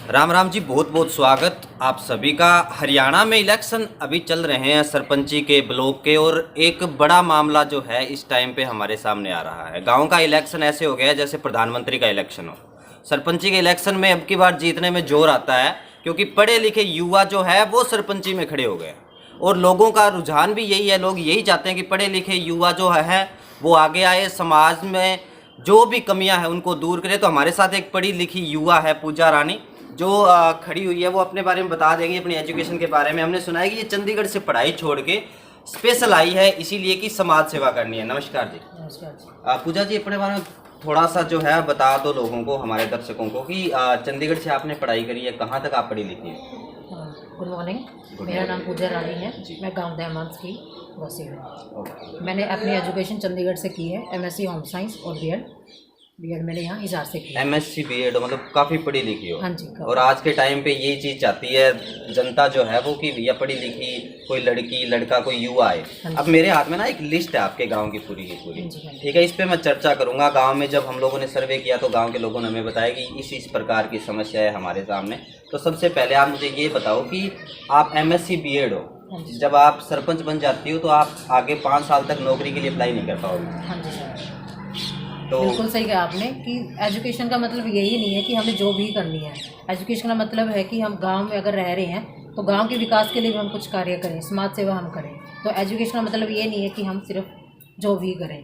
राम राम जी, बहुत बहुत स्वागत आप सभी का। हरियाणा में इलेक्शन अभी चल रहे हैं सरपंची के, ब्लॉक के, और एक बड़ा मामला जो है इस टाइम पे हमारे सामने आ रहा है। गांव का इलेक्शन ऐसे हो गया है जैसे प्रधानमंत्री का इलेक्शन हो। सरपंची के इलेक्शन में अब की बार जीतने में जोर आता है, क्योंकि पढ़े लिखे युवा जो है वो सरपंची में खड़े हो गए और लोगों का रुझान भी यही है। लोग यही चाहते हैं कि पढ़े लिखे युवा जो है वो आगे आए, समाज में जो भी कमियां हैं उनको दूर करे। तो हमारे साथ एक पढ़ी लिखी युवा है, पूजा रानी, जो खड़ी हुई है। वो अपने बारे में बता देंगी, अपनी एजुकेशन के बारे में। हमने सुना है कि ये चंडीगढ़ से पढ़ाई छोड़ के स्पेशल आई है इसीलिए कि समाज सेवा करनी है। नमस्कार जी। नमस्कार जी। पूजा जी, अपने बारे में थोड़ा सा जो है बता दो लोगों को, हमारे दर्शकों को, कि चंडीगढ़ से आपने पढ़ाई करी है, कहाँ तक आप पढ़ी लिखी है? गुड मॉर्निंग, मेरा नाम पूजा रानी है। मैं गांव दहमांस की वासी हूँ। मैंने अपनी एजुकेशन चंडीगढ़ से की है, एमएससी होम साइंस और बीएड मैंने यहाँ हिसार से की है। एमएससी बीएड, मतलब काफ़ी पढ़ी लिखी हो। हाँ जी। और आज के टाइम पे यही चीज़ चाहती है जनता जो है वो, कि भैया पढ़ी लिखी कोई लड़की लड़का कोई युवा आए। अब मेरे हाथ में ना एक लिस्ट है आपके गांव की पूरी की पूरी, ठीक है? इस पे मैं चर्चा करूंगा। गांव में जब हम लोगों ने सर्वे किया तो गांव के लोगों ने हमें बताया कि इस प्रकार की समस्या है हमारे सामने। तो सबसे पहले आप मुझे ये बताओ कि आप एमएससी बीएड हो, जब आप सरपंच बन जाती हो तो आप आगे 5 साल तक नौकरी के लिए अप्लाई नहीं कर पाओगे। हाँ जी सर, तो बिल्कुल सही कहा आपने कि एजुकेशन का मतलब यही नहीं है कि हमें जॉब ही करनी है। एजुकेशन का मतलब है कि हम गांव में अगर रह रहे हैं तो गांव के विकास के लिए भी हम कुछ कार्य करें, समाज सेवा हम करें। तो एजुकेशन का मतलब ये नहीं है कि हम सिर्फ जॉब ही करें,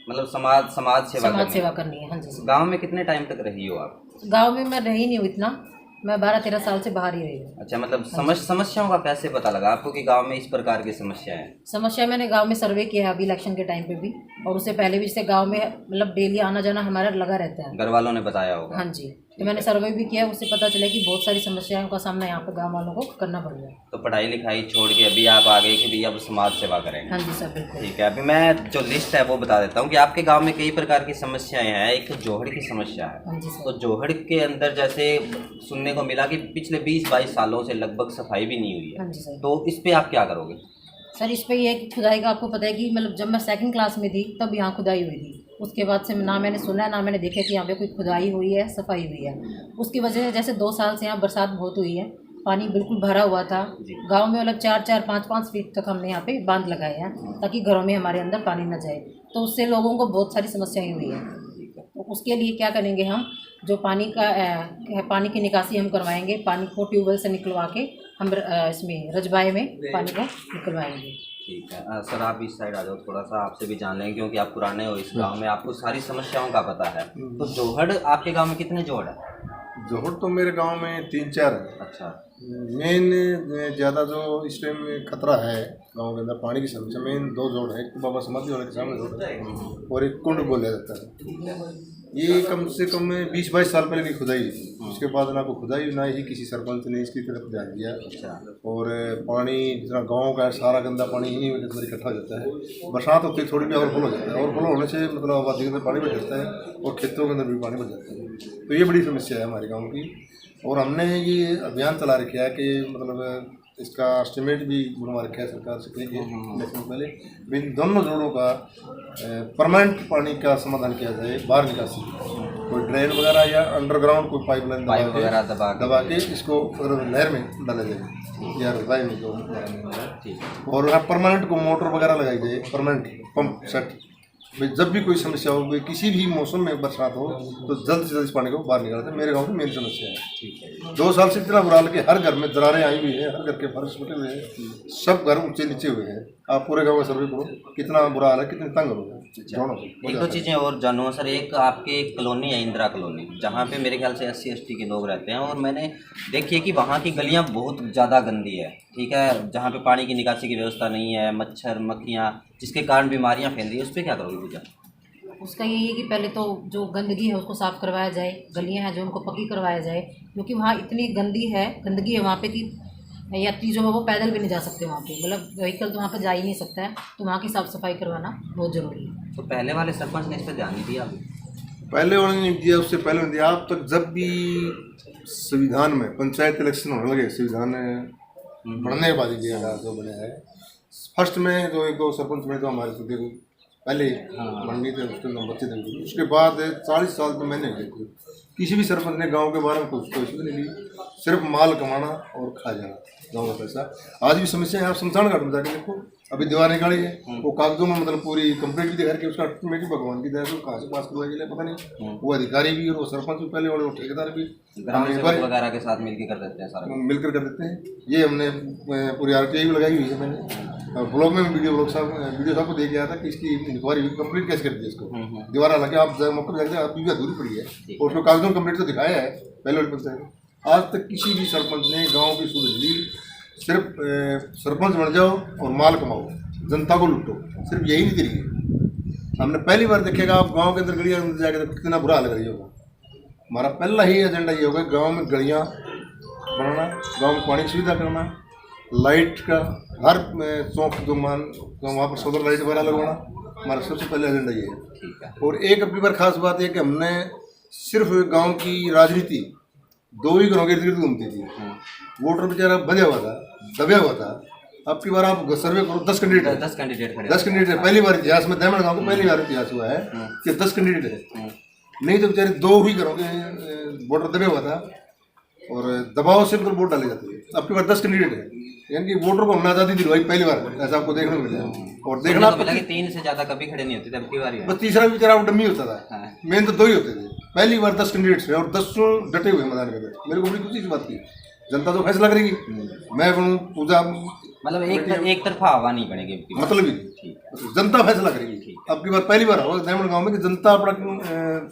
मतलब समाज सेवा करनी है। हाँ जी। गांव में कितने टाइम तक रही हो आप? गाँव में मैं रही नहीं हूँ इतना, मैं 12-13 साल से बाहर ही रही हूँ। अच्छा, मतलब समस्याओं का कैसे पता लगा आपको कि गांव में इस प्रकार की समस्या है? समस्या मैंने गांव में सर्वे किया है अभी इलेक्शन के टाइम पे भी, और उससे पहले भी। जैसे गांव में मतलब डेली आना जाना हमारा लगा रहता है, घर वालों ने बताया होगा। हाँ जी। तो मैंने सर्वे भी किया, उससे पता चला कि बहुत सारी समस्याओं का सामना यहाँ पे गाँव वालों को करना पड़ रहा है। तो पढ़ाई लिखाई छोड़ के अभी आप आ गए कि भैया अब समाज सेवा करेंगे? हाँ जी सर, बिल्कुल। ठीक है, अभी मैं जो लिस्ट है वो बता देता हूँ कि आपके गांव में कई प्रकार की समस्याएं हैं। एक तो जोहड़ की समस्या है। हाँ जी सर। तो जोहड़ के अंदर जैसे सुनने को मिला कि पिछले 20-22 सालों से लगभग सफाई भी नहीं हुई है। हाँ जी सर। तो इस पे आप क्या करोगे? सर इस पे ये है कि खुदाई का आपको पता है कि मतलब जब मैं 2nd क्लास में थी तब यहाँ खुदाई हुई थी। उसके बाद से ना मैंने सुना है ना मैंने देखा कि यहाँ पे कोई खुदाई हुई है, सफाई हुई है। उसकी वजह से जैसे 2 साल से यहाँ बरसात बहुत हुई है, पानी बिल्कुल भरा हुआ था गांव में। मतलब 4-4, 5-5 फीट तक हमने यहाँ पे बांध लगाए हैं ताकि घरों में हमारे अंदर पानी न जाए। तो उससे लोगों को बहुत सारी समस्याएं हुई हैं। तो उसके लिए क्या करेंगे हम, जो पानी की निकासी हम करवाएंगे, पानी को ट्यूबवेल से निकलवा के हम इसमें रजबाए में पानी को निकलवाएंगे। ठीक है सर, आप इस साइड आ जाओ, थोड़ा सा आपसे भी जान लेंगे क्योंकि आप पुराने हो इस गांव में, आपको सारी समस्याओं का पता है। तो जोहड़ आपके गांव में कितने जोहड़ है? जोहड़ तो मेरे गांव में 3-4 है। अच्छा। मेन ज़्यादा जो इस टाइम में खतरा है गांव के अंदर पानी की समस्या, मेन 2 जोड़ है। एक तो बाबा समाधि वाले के सामने जोड़ है और एक कुंड बोला जाता है। ये कम से कम 20-22 साल पहले की खुदाई थी। उसके बाद ना कोई खुदाई ना ही किसी सरपंच ने इसकी तरफ ध्यान दिया। और पानी जितना गांव का सारा गंदा पानी यहीं में इकट्ठा हो जाता है। बरसात होती है थोड़ी भी ओवरफ्लो हो जाता है। ओवरफ्लो होने से मतलब आबादी के अंदर पानी बढ़ जाता है और खेतों के अंदर भी पानी बढ़ जाता है। तो ये बड़ी समस्या है हमारे गाँव की। और हमने ये अभियान चला रखा है कि मतलब इसका एस्टिमेट भी बनवा रखा है सरकार से इलेक्शन पहले, इन दोनों जोड़ों का परमानेंट पानी का समाधान किया जाए। बाहर निकासी, कोई ड्रेन वगैरह या अंडरग्राउंड कोई पाइपलाइन दबा के इसको नहर में डाला जाए या रजबाई में जो। और यहाँ परमानेंट को मोटर वगैरह लगाई जाए, परमानेंट पंप सेट। जब भी कोई समस्या हो, कोई किसी भी मौसम में बरसात हो तो जल्द से जल्द इस पानी को बाहर निकालते हैं। मेरे गांव में मेन समस्या है। ठीक है। 2 साल से इतना बुरा हाल कि हर घर में दरारें आई हुई हैं, हर घर के फर्श फटे हुए हैं, सब घर ऊंचे नीचे हुए हैं। आप पूरे गांव में सर्वे करो, कितना बुरा हाल है, कितने तंग हो गए। एक दो चीज़ें और जानूँ सर। एक आपके कॉलोनी है इंदिरा कॉलोनी, जहाँ पे मेरे ख्याल से SC-ST के लोग रहते हैं, और मैंने देखी है कि वहाँ की गलियाँ बहुत ज़्यादा गंदी है। ठीक है, जहाँ पे पानी की निकासी की व्यवस्था नहीं है, मच्छर मक्खियाँ, जिसके कारण बीमारियाँ फैल रही है। उस पर क्या करोगे पूजा? उसका यही है कि पहले तो जो गंदगी है उसको साफ़ करवाया जाए, गलियाँ हैं जो उनको पक्की करवाया जाए, क्योंकि वहाँ इतनी गंदगी है वहाँ पे कि यात्री जो है वो पैदल भी नहीं जा सकते वहाँ पे। मतलब व्हीकल तो वहाँ पे जा ही नहीं सकता है। तो वहाँ की साफ़ सफाई करवाना बहुत ज़रूरी है। तो पहले वाले सरपंच ने इस पर ध्यान नहीं दिया? पहले उन्होंने नहीं दिया, उससे पहले नहीं दिया। अब तक जब भी संविधान में पंचायत इलेक्शन होने लगे, संविधान बढ़ने के बाद ही दिया जो बने है। फर्स्ट में जो 1-2 सरपंच में तो हमारे तो देखो पहले मंडी थे, उसके अंदर बच्चे थे। उसके बाद 40 साल तो मैंने किसी भी सरपंच ने गांव के बारे में कुछ नहीं ली। सिर्फ माल कमाना और खा जाना गाँव का पैसा। आज भी समस्या है, आप शमशान घाट में जाके देखो, अभी दीवार निकाली है वो कागजों में मतलब पूरी कंप्लीट भी दिखा के उसका ऑटोमेटिक भगवान की दया से कहाँ से पास करवाई गई पता नहीं। वो अधिकारी भी और वो सरपंच भी पहले और वो ठेकेदार भी ग्राम सेवक वगैरह के साथ मिलकर कर देते हैं सारा, मिलकर कर देते हैं। ये हमने पूरी RTI भी लगाई हुई है मैंने, और ब्लॉग में वीडियो साहब को दे के आया था कि इसकी इंक्वायरी कंप्लीट कैसे कर दी इसको। दीवार हालांकि आप मौके पर जाते अभी भी अधूरी पड़ी है और उसको कागजों कंप्लीट तो दिखाया है पहले वाली पंचायत। आज तक किसी भी सरपंच ने गाँव की सुध ली, सिर्फ सरपंच बन जाओ और माल कमाओ, जनता को लूटो, सिर्फ यही नहीं तरीके। हमने पहली बार देखेगा आप गांव के अंदर गलियां अंदर जाके तो कितना बुरा हाल करिए होगा। हमारा पहला ही एजेंडा ये होगा गांव में गलियां बनाना, गांव में पानी की सुविधा करना, लाइट का हर चौक जो मान वहाँ पर सोलर लाइट वगैरह लगवाना, हमारा सबसे पहले एजेंडा ये है। और एक अपनी बार खास बात है कि हमने सिर्फ गाँव की राजनीति 2 ही घरों के इर्द घूमती थी, वोटर बेचारा बंधा हुआ था, दबा हुआ था। अब की बार आप सर्वे करो 10 कैंडिडेट पहली बार इतिहास में दमन गाँव को पहली बार इतिहास हुआ है कि 10 कैंडिडेट है। नहीं तो बेचारे 2 ही घरों के वोटर दबे हुआ था और दबाव से उनको वोट डाले जाते हैं। अब की बार 10 कैंडिडेट है, यानी कि वोटर को हमने आज़ादी दिलवाई पहली बार, ऐसा आपको देखने को मिला। और देखना तो मिला कि 3 से ज़्यादा कभी खड़े नहीं होते थे, अब की बार बस तीसरा बेचारा वो डमी होता था, मेन तो 2 ही होते थे। पहली बार 10 कैंडिडेट्स और 10 डटे हुए मैदान के अंदर। मेरे को बड़ी खुशी की बात की, जनता तो फैसला करेगी, मैं बनूँ पूजा मतलब एक तरफा हवा नहीं बनेगी, मतलब ही जनता फैसला करेगी। अब की बार पहली बार होगा दमन गाँव में कि जनता अपना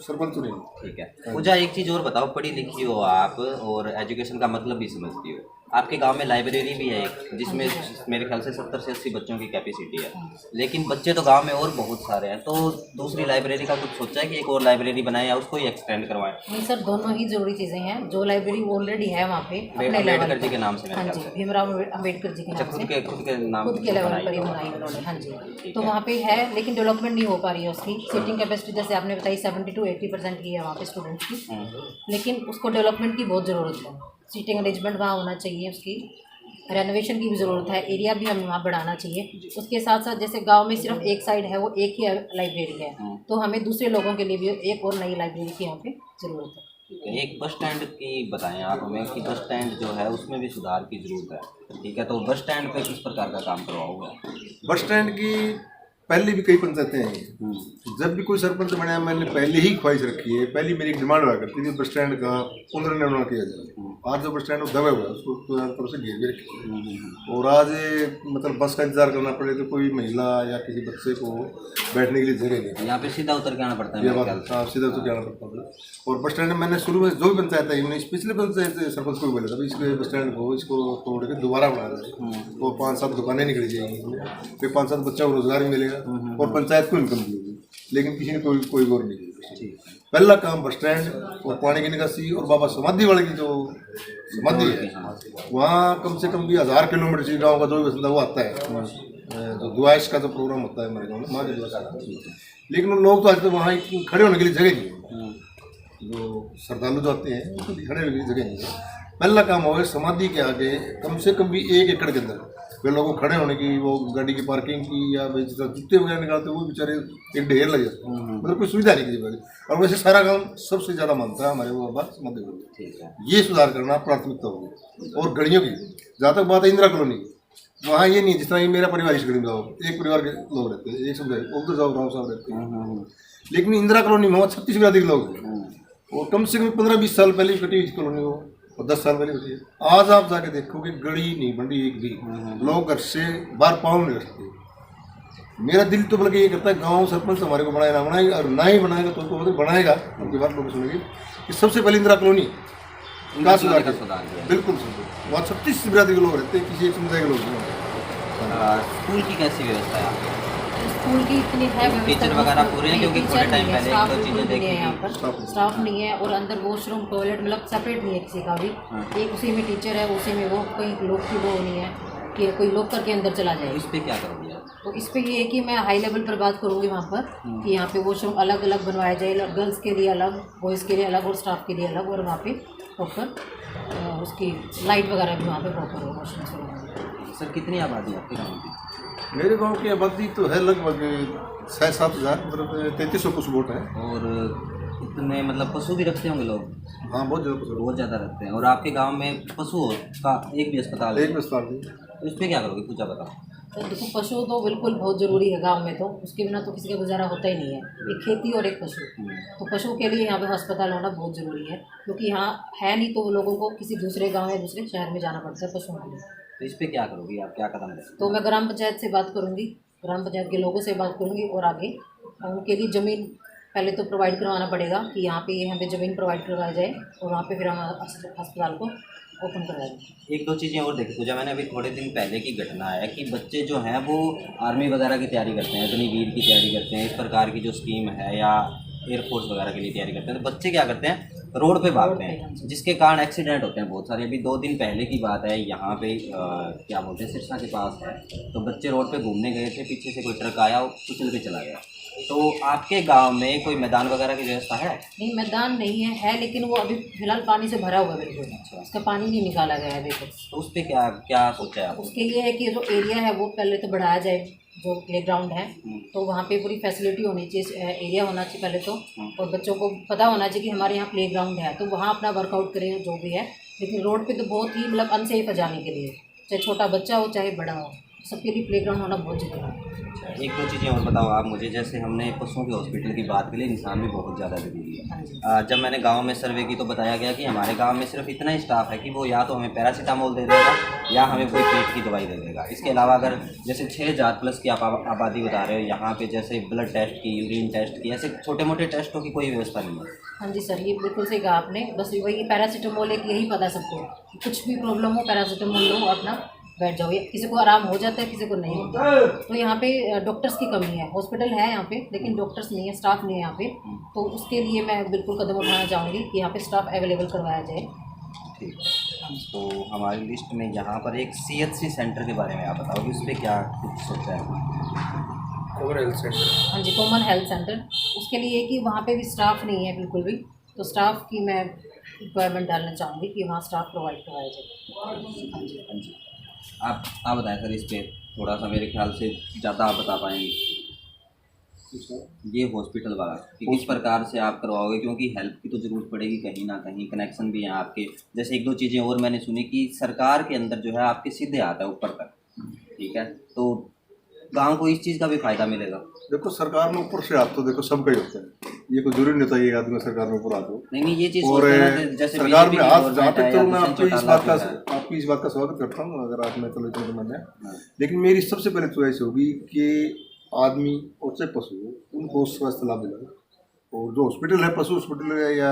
सरपंच चुनेगी। ठीक है। पूजा एक चीज़ और बताओ, पढ़ी लिखी हो आप और एजुकेशन का मतलब भी समझती हो, आपके गांव में लाइब्रेरी भी है एक, जिसमें मेरे ख्याल से 70 से 80 बच्चों की कैपेसिटी है, लेकिन बच्चे तो गांव में और बहुत सारे हैं, तो दूसरी लाइब्रेरी का कुछ सोचा है कि एक और लाइब्रेरी बनाए या उसको ही एक्सटेंड करवाएं? नहीं सर, दोनों ही जरूरी चीज़ें हैं। जो लाइब्रेरी ऑलरेडी है वहाँ पे अम्बेडकर जी के नाम से, हाँ जी, भीमराव अम्बेडकर जी के नाम से खुद के नाम खुद के लेवल पर ही बनाई उन्होंने, हाँ जी। तो वहाँ पे है, लेकिन डेवलपमेंट नहीं हो पा रही है उसकी। सीटिंग कैपेसिटी जैसे आपने बताई 70 to 80% की है वहाँ पे स्टूडेंट्स की, लेकिन उसको डेवलपमेंट की बहुत ज़रूरत है। सीटिंग अरेंजमेंट वहाँ होना चाहिए, उसकी रेनोवेशन की भी ज़रूरत है, एरिया भी हमें वहाँ बढ़ाना चाहिए। उसके साथ साथ जैसे गांव में सिर्फ एक साइड है, वो एक ही लाइब्रेरी है, तो हमें दूसरे लोगों के लिए भी एक और नई लाइब्रेरी की यहाँ पे ज़रूरत है। एक बस स्टैंड की बताएं आप हमें कि बस स्टैंड जो है उसमें भी सुधार की ज़रूरत है, ठीक है, तो बस स्टैंड पे किस प्रकार का काम करवाओगे? बस स्टैंड की पहले भी कई पंचायतें हैं, जब भी कोई सरपंच बना मैंने पहले ही ख्वाहिश रखी है, पहली मेरी डिमांड हुआ करती थी बस स्टैंड का पुनर्निर्माण किया जाए। आज जो बस स्टैंड दबा हुआ है उसको तरफ से घेर भी रखी, और आज मतलब बस का इंतजार करना पड़े तो कोई महिला या किसी बच्चे को बैठने के लिए जगह नहीं, यहाँ पे सीधा उतर के आना पड़ता है, सीधा उतर के आना पड़ता है। और बस स्टैंड में मैंने शुरू में जो भी पंचायत आई, मैंने पिछले पंचायत सरपंच को भी बोला था इसके बस स्टैंड को इसको तोड़ के दोबारा बना जाए, वो 5-7 दुकानें निकली जाएंगी, फिर 5-7 बच्चों को रोजगार भी मिलेगा और पंचायत को इनकम मिलेगी, लेकिन किसी ने कोई गौर नहीं किया। पहला काम बस स्टैंड और पानी की निकासी, और बाबा समाधि वाले की जो समाधि है वहाँ कम से कम भी 1000 किलोमीटर से गाँव का जो भी बसंदा वो आता है, जो दुआइश का जो प्रोग्राम होता है हमारे गाँव में, माँ की दुआ का, लेकिन उन लोग तो आज तो वहाँ खड़े होने के लिए जगह नहीं है, जो श्रद्धालु जो आते हैं उनको खड़े होने के लिए जगह नहीं है। पहला काम होगा समाधि के आगे कम से कम भी 1 एकड़ के अंदर वे लोगों को खड़े होने की, वो गाड़ी की पार्किंग की, या जिस तरह जूते वगैरह निकालते हैं वो बेचारे एक ढेर लग जाते हैं, मतलब कोई सुविधा नहीं की। और वैसे सारा काम सबसे ज़्यादा मानता है हमारे वो बात मध्य प्रदेश, ये सुधार करना प्राथमिकता होगी। और गलियों की जहाँ तक बात है इंदिरा कॉलोनी, वहाँ ये नहीं जिस तरह मेरा परिवार इस गली में जाओ, एक परिवार के लोग रहते हैं, एक समझाए उधर जाओ राव साहब रहते हैं, लेकिन इंदिरा कॉलोनी में वहाँ 36 से अधिक लोग हैं, और कम से कम 15-20 साल पहले कटी हुई कॉलोनी हो और 10 साल पहले होती है। आज आप जाके देखोगे गली नहीं बनी एक भी, लोग घर से बाहर पाँव नहीं रखते। मेरा दिल तो बल्कि ये करता है गांव सरपंच हमारे को बनाए ना बनाएगा, और ना ही बनाएगा तो बनाएगा, उनकी बात लोग सुनेंगे कि सबसे पहले इंदिरा कॉलोनी का सुधार बिल्कुल सुन। वहाँ 36 से अधिक लोग रहते हैं, किसी एक समुदाय के लोग नहीं। स्कूल की कैसी व्यवस्था है आपके? स्कूल की इतनी है टीचर वगैरह पूरे हैं, क्योंकि थोड़े टाइम पहले स्टाफ एक दो चीज़ें देखी है, यहाँ पर स्टाफ नहीं है, और अंदर वॉशरूम टॉयलेट मतलब सेपरेट नहीं है किसी का भी, एक उसी में टीचर है, उसी में वो कहीं लोग की वो नहीं है कि कोई लोग करके अंदर चला जाए। इस पर क्या करोगे? तो इस पर ये है कि मैं हाई लेवल पर बात करूँगी वहाँ पर कि यहाँ पे वॉशरूम अलग अलग बनवाया जाए, गर्ल्स के लिए अलग, बॉयज़ के लिए अलग और स्टाफ के लिए अलग, और वहाँ पे प्रॉपर उसकी लाइट वगैरह भी वहाँ पे प्रॉपर हो वॉशरूम वगैरह। सर कितनी आबादी है आपके गाँव की? मेरे गांव की आबादी तो है लगभग 6-7 हज़ार, मतलब 3300 कुछ वोट है। और इतने मतलब पशु भी रखते होंगे लोग? हाँ बहुत ज़्यादा पसंद बहुत ज़्यादा रखते हैं। और आपके गांव में पशु का एक भी अस्पताल है। है? एक में स्थान भी तो इस पर क्या करोगे, पूजा बताओ। तो देखो, पशु तो बिल्कुल बहुत ज़रूरी है गांव में, तो उसके बिना तो किसी का गुजारा होता ही नहीं है। एक खेती और एक पशु, तो पशु के लिए यहाँ पे अस्पताल होना बहुत ज़रूरी है, क्योंकि यहाँ है नहीं तो लोगों को किसी दूसरे गांव या दूसरे शहर में जाना पड़ता है पशुओं के लिए। तो इस पर क्या करोगी आप, क्या कदम लेंगे? तो मैं ग्राम पंचायत से बात करूँगी, ग्राम पंचायत के लोगों से बात करूँगी, और आगे उनके लिए ज़मीन पहले तो प्रोवाइड करवाना पड़ेगा कि यहाँ पे हमें ज़मीन प्रोवाइड करवाई जाए, और वहाँ पे फिर हम अस्पताल को ओपन करवाएंगे। एक दो चीज़ें और देखी पूजा, मैंने अभी थोड़े दिन पहले की घटना है कि बच्चे जो हैं वो आर्मी वगैरह की तैयारी करते हैं, अग्निवीर की तैयारी करते हैं, इस प्रकार की जो स्कीम है, या एयरफोर्स वगैरह के लिए तैयारी करते हैं, तो बच्चे क्या करते हैं, रोड पे भागते हैं, जिसके कारण एक्सीडेंट होते हैं बहुत सारे। अभी 2 दिन पहले की बात है, यहाँ पे क्या बोलते हैं, सिरसा के पास है, तो बच्चे रोड पे घूमने गए थे, पीछे से कोई ट्रक आया और कुचल के चला गया। तो आपके गांव में कोई मैदान वगैरह की व्यवस्था है? नहीं, मैदान नहीं है लेकिन वो अभी फिलहाल पानी से भरा हुआ है बिल्कुल, उसका पानी नहीं निकाला गया है अभी तक। तो उस पर क्या क्या सोचा है आपने? उसके लिए है कि जो एरिया है वो पहले तो बढ़ाया जाए, जो प्ले ग्राउंड है तो वहाँ पे पूरी फैसिलिटी होनी चाहिए, एरिया होना चाहिए पहले तो, और बच्चों को पता होना चाहिए कि हमारे यहाँ प्ले ग्राउंड है, तो वहाँ अपना वर्कआउट करें जो भी है। लेकिन रोड पे तो बहुत ही मतलब अनसेफ है जाने के लिए, चाहे छोटा बच्चा हो चाहे बड़ा हो, सबके लिए प्ले ग्राउंड होना बहुत जरूरी है। एक दो चीज़ें और बताओ आप मुझे, जैसे हमने पशुओं के हॉस्पिटल की बात की, इंसान भी बहुत ज़्यादा जरूरी है। जब मैंने गांव में सर्वे की तो बताया गया कि हमारे गांव में सिर्फ इतना ही स्टाफ है कि वो या तो हमें पैरासीटामोल दे देगा या हमें कोई पेट की दवाई दे देगा। इसके अलावा अगर जैसे 6000 प्लस की आप आबादी बता रहे हो, यहाँ पे जैसे ब्लड टेस्ट की, यूरिन टेस्ट की, ऐसे छोटे मोटे टेस्टों की कोई व्यवस्था नहीं है। हाँ जी सर, ये बिल्कुल सही कहा आपने। बस वही पैरासीटामोल एक यही पता सबको, कुछ भी प्रॉब्लम हो पैरासीटामोल लो, अपना बैठ जाओ। किसी को आराम हो जाता है, किसी को नहीं होता। तो यहाँ पे डॉक्टर्स की कमी है, हॉस्पिटल है यहाँ पे लेकिन डॉक्टर्स नहीं है, स्टाफ नहीं है यहाँ पे। तो उसके लिए मैं बिल्कुल कदम उठाना चाहूँगी कि यहाँ पे स्टाफ अवेलेबल करवाया जाए। ठीक है, तो हमारी लिस्ट में यहाँ पर एक CHC सेंटर के बारे में आप बताओ कि उस पर क्या कुछ सोचा है? Common health centre. हाँ जी, कॉमन हेल्थ सेंटर। उसके लिए कि वहाँ पे भी स्टाफ नहीं है बिल्कुल भी, तो स्टाफ की मैं रिक्वायरमेंट डालना चाहूँगी कि वहाँ स्टाफ प्रोवाइड करवाया जाए। हाँ जी। हाँ जी, आप बताएं सर, इस पर थोड़ा सा मेरे ख्याल से ज़्यादा आप बता पाएंगे ये हॉस्पिटल वाला कि किस प्रकार से आप करवाओगे, क्योंकि हेल्प की तो ज़रूरत पड़ेगी कहीं ना कहीं, कनेक्शन भी हैं आपके। जैसे एक दो चीज़ें और मैंने सुनी कि सरकार के अंदर जो है आपके सीधे आता है ऊपर तक, ठीक है, तो गांव को इस चीज़ का भी फायदा मिलेगा। देखो सरकार में ऊपर से हाथ तो देखो सबका ही होता है, ये कोई जरूरी नहीं होता ये आदमी सरकार में ऊपर हाथ हो। नहीं ये चीज़ और सोचते हैं ना, जैसे सरकार में हाथ जहाँ गवर्नमेंट है तक या तो मैं दूसरे आपकी इस बात का स्वागत करता हूँ, अगर आप में चलो इतना तो मैंने, लेकिन मेरी सबसे पहले चॉइस होगी कि आदमी और चाहे पशु हो उनको स्वास्थ्य लाभ दिलाए, और जो हॉस्पिटल है पशु हॉस्पिटल है या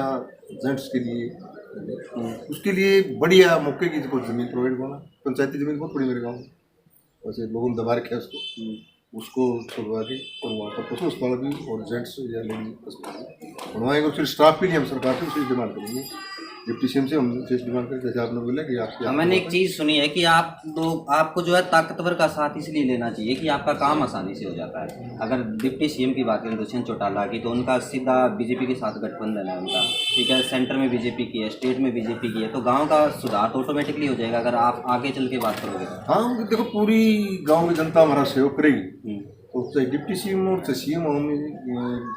जेंट्स के लिए, उसके लिए बढ़िया मौके की ज़मीन प्रोवाइड करना। पंचायती ज़मीन बहुत बड़ी मेरे गाँव में, वैसे लोगों ने दबा रखे उसको छुड़वा के, और वहाँ पर पशु अस्पताल भी और जेंट्स या लेडीज अस्पताल बनवाएंगे। और फिर स्टाफ के लिए हम सरकार से उसी डिमांड करेंगे, डिप्टी सीएम से हम डिमांड करें, जैसे आपने बोला कि आपकी मैंने एक चीज़ सुनी है कि आपको जो है ताकतवर का साथ इसलिए लेना चाहिए कि आपका काम आसानी से हो जाता है। अगर डिप्टी सीएम की बात करें दुष्यंत चौटाला की, तो उनका सीधा बीजेपी के साथ गठबंधन है उनका, ठीक है, सेंटर में बीजेपी की है, स्टेट में बीजेपी की है, तो गाँव का सुधार तो ऑटोमेटिकली हो जाएगा अगर आप आगे चल के बात करोगे। हाँ देखो पूरी गाँव की जनता हमारा सहयोग करेगी, तो चाहे डिप्टी सीएम और चाहे सीएम हम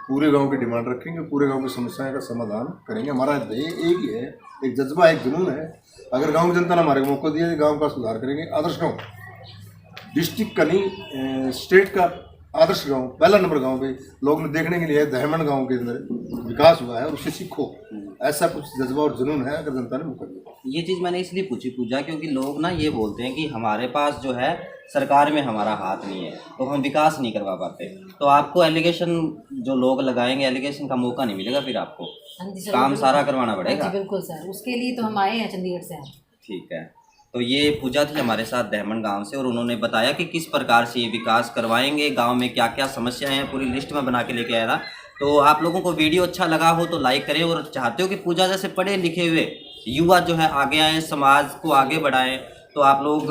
पूरे गांव की डिमांड रखेंगे, पूरे गांव की समस्याएं का समाधान करेंगे। हमारा ध्येय एक ही है, एक जज्बा एक जुनून है। अगर गांव की जनता ने हमारे को मौका दिया तो गांव का सुधार करेंगे। आदर्श गांव, डिस्ट्रिक्ट का नहीं स्टेट का आदर्श गांव, पहला नंबर गांव पे लोग ने देखने के लिए दहमन गांव के अंदर विकास हुआ है और उससे सीखो, ऐसा कुछ जज्बा और जुनून है अगर जनता ने मौका दिया। ये चीज़ मैंने इसलिए पूछी पूजा, क्योंकि लोग ना ये बोलते हैं कि हमारे पास जो है सरकार में हमारा हाथ नहीं है तो हम विकास नहीं करवा पाते, तो आपको एलिगेशन जो लोग लगाएंगे एलिगेशन का मौका नहीं मिलेगा, फिर आपको काम सारा करवाना पड़ेगा। बिल्कुल सर, उसके लिए तो हम आए हैं चंडीगढ़ से। ठीक है, तो ये पूजा थी हमारे साथ दहमन गांव से, और उन्होंने बताया कि किस प्रकार से ये विकास करवाएंगे, गांव में क्या क्या समस्याएं हैं पूरी लिस्ट में बना के लेके आया था। तो आप लोगों को वीडियो अच्छा लगा हो तो लाइक करें, और चाहते हो कि पूजा जैसे पढ़े लिखे हुए युवा जो है आगे आए, समाज को आगे बढ़ाएं, तो आप लोग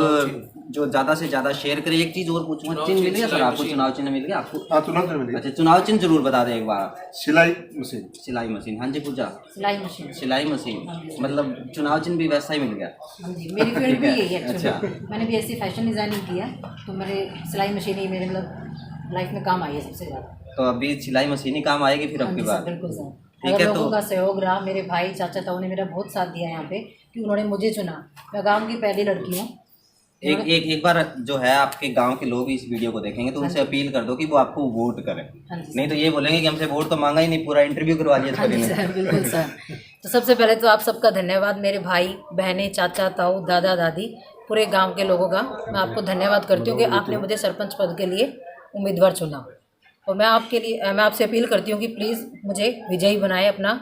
जो ज़्यादा से ज़्यादा शेयर करें। एक चीज़ और पूछूंगा, चिन्ह मिल गया सर आपको? चुनाव चिन्ह मिल गया आपको? हाँ चुनाव चिन्ह मिल गया। अच्छा, चुनाव चिन्ह जरूर बता दें एक बार। सिलाई मशीन। सिलाई मशीन, हाँ जी पूजा, सिलाई मशीन। सिलाई मशीन, मतलब चुनाव चिन्ह भी वैसा ही मिल गया। हाँ जी, मेरी फील्ड भी यही है। अच्छा, मैंने भी ऐसी फैशन डिज़ाइनिंग किया, तो मेरे सिलाई मशीन ही मेरे मतलब लाइफ में काम आई है सबसे ज़्यादा। तो अभी सिलाई मशीन ही काम आएगी फिर आपकी बात? बिल्कुल सर। ठीक अगर है। लोगों तो का सहयोग रहा, मेरे भाई चाचा ताऊ ने मेरा बहुत साथ दिया यहाँ पे कि उन्होंने मुझे चुना। मैं गाँव की पहली लड़की हूँ। एक बार जो है आपके गांव के लोग इस वीडियो को देखेंगे तो उनसे अपील कर दो कि वो आपको वोट करें। हाँ जी नहीं तो ये बोलेंगे कि हमसे वोट तो मांगा ही नहीं, पूरा इंटरव्यू करवा लिया हाँ जी सर ने। सर, बिल्कुल सर। तो सबसे पहले तो आप सबका धन्यवाद, मेरे भाई बहनें, चाचा ताऊ, दादा दादी, पूरे गांव के लोगों का मैं आपको धन्यवाद करती हूँ कि आपने मुझे सरपंच पद के लिए उम्मीदवार चुना। और मैं आपसे अपील करती हूँ कि प्लीज़ मुझे विजयी बनाए अपना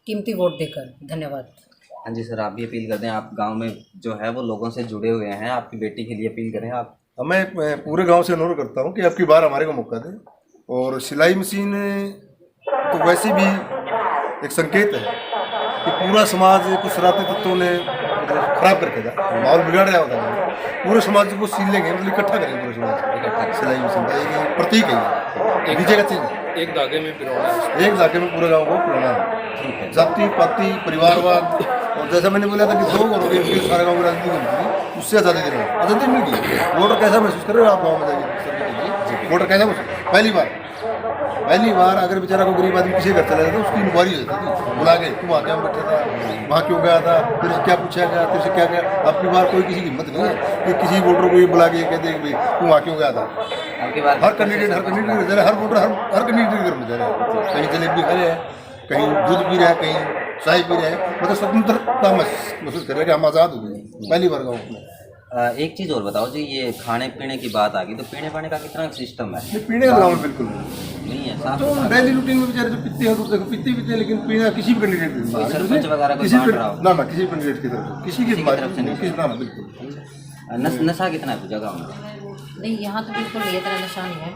कीमती वोट देकर। धन्यवाद। हाँ जी सर, आप भी अपील कर दें। आप गांव में जो है वो लोगों से जुड़े हुए हैं, आपकी बेटी के लिए अपील करें आप। मैं पूरे गांव से अनुरोध करता हूं कि अब की बार हमारे को मौका दें। और सिलाई मशीन तो वैसे भी एक संकेत है कि पूरा समाज कुछ शरारती तत्वों ने मतलब खराब करके था, माहौल बिगाड़ रहा होता है। पूरे समाज को सील लेंगे, मतलब इकट्ठा करेंगे पूरे समाज को। इकट्ठा सिलाई मशीन का एक प्रतीक है, विजय का चिन्ह है। एक धागे में पिरोना है। एक धागे में पूरे गांव को पिरोना है। जाति पाति परिवारवाद, और जैसा मैंने बोला था कि 2 करोड़ के सारे गाँव की राजनीति मिलती, उससे आज़ादी दे रहे हैं, आज़ादी मिल गई। वोटर कैसा महसूस कर रहे हो आप गाँव में जाके? वोटर कैसा महसूस? पहली बार अगर बेचारा कोई गरीब आदमी किसी घर चला जाता उसकी इंक्वायरी हो जाती थी, बुला के तू वहाँ क्या बैठा था, वहाँ क्यों गया था, तेरे से क्या पूछा गया, तेरे से क्या गया। अब की बार कोई किसी की हिम्मत नहीं है कि किसी वोटर को ये बुला के कहते हैं भाई तू वहाँ क्यों गया था। आपकी बात हर कैंडिडेट हर वोटर हर कैंडिडेट घर में जा रहा है। कहीं जलेबी खा रहे हैं, कहीं दूध पी रहे हैं, कहीं चाय पी रहे हैं, मतलब स्वतंत्रता महसूस कर रहे हैं कि हम आज़ाद हो गए पहली बार गाँव में। एक चीज़ और बताओ जी, ये खाने पीने की बात आ गई तो पीने पानी का कितना सिस्टम है? पीने का गाँव में बिल्कुल नहीं है साफ तो डेली रूटीन में बेचारे जो पीते हैं तो देखो पीते हैं, लेकिन पीना किसी भी कैंडिडेट की कोई सरपंच वगैरह कोई बांट रहा हो? ना किसी कैंडिडेट की तरफ किसी की तरफ से नहीं। किसी ना बिल्कुल। नशा कितना है जगह में? नहीं, यहाँ तो बिल्कुल ये तरह नशा नहीं है,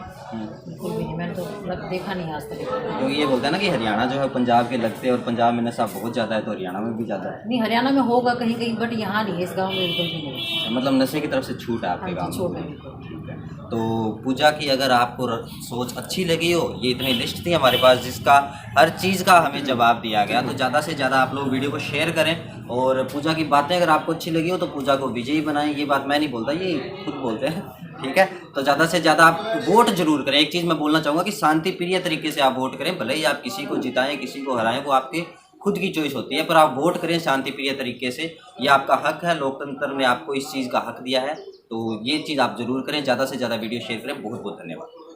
बिल्कुल भी नहीं। मैंने तो मतलब देखा नहीं आज तक। क्योंकि ये बोलते हैं ना कि हरियाणा जो है पंजाब के लगते हैं और पंजाब में नशा बहुत ज़्यादा है, तो हरियाणा में भी ज़्यादा है। नहीं, हरियाणा में होगा कहीं कहीं, बट यहाँ नहीं है, इस गांव में बिल्कुल भी नहीं। मतलब नशे की तरफ से छूट है आपके हाँ गाँव जी, में। छोड़ है बिल्कुल। तो पूजा की अगर आपको सोच अच्छी लगी हो, ये इतनी लिस्ट थी हमारे पास जिसका हर चीज़ का हमें जवाब दिया गया, तो ज़्यादा से ज़्यादा आप लोग वीडियो को शेयर करें। और पूजा की बातें अगर आपको अच्छी लगी हो तो पूजा को विजयी बनाएं। ये बात मैं नहीं बोलता, ये खुद बोलते हैं, ठीक है। तो ज़्यादा से ज़्यादा आप वोट जरूर करें। एक चीज़ मैं बोलना चाहूँगा कि शांति प्रिय तरीके से आप वोट करें, भले ही आप किसी को जिताएं किसी को हराएं, वो आपके खुद की चॉइस होती है, पर आप वोट करें शांति प्रिय तरीके से। ये आपका हक है, लोकतंत्र ने आपको इस चीज़ का हक दिया है, तो ये चीज़ आप जरूर करें। ज़्यादा से ज़्यादा वीडियो शेयर करें। बहुत बहुत धन्यवाद।